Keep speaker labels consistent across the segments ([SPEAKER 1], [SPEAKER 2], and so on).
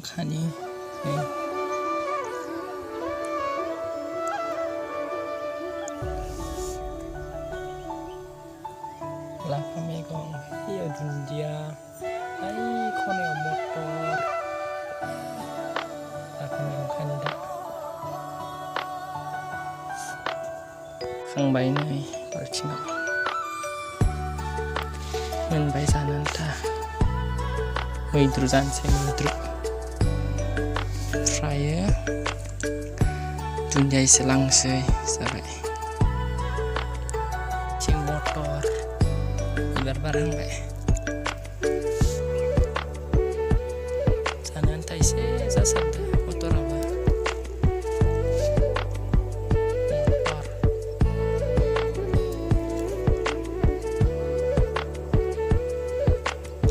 [SPEAKER 1] khani lapa megong iya dunia ai kono motor lapa megong khani da khang bai nai parchina men bai sananta Widru janse widru fraya dunjai selang sei sarai cing motor ibar barang bae sanantai se sasada motor apa motor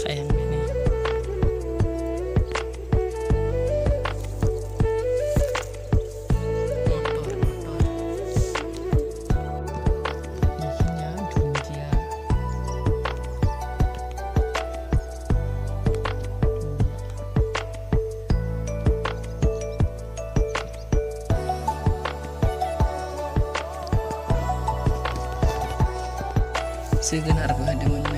[SPEAKER 1] sayang ini segenar bah dengan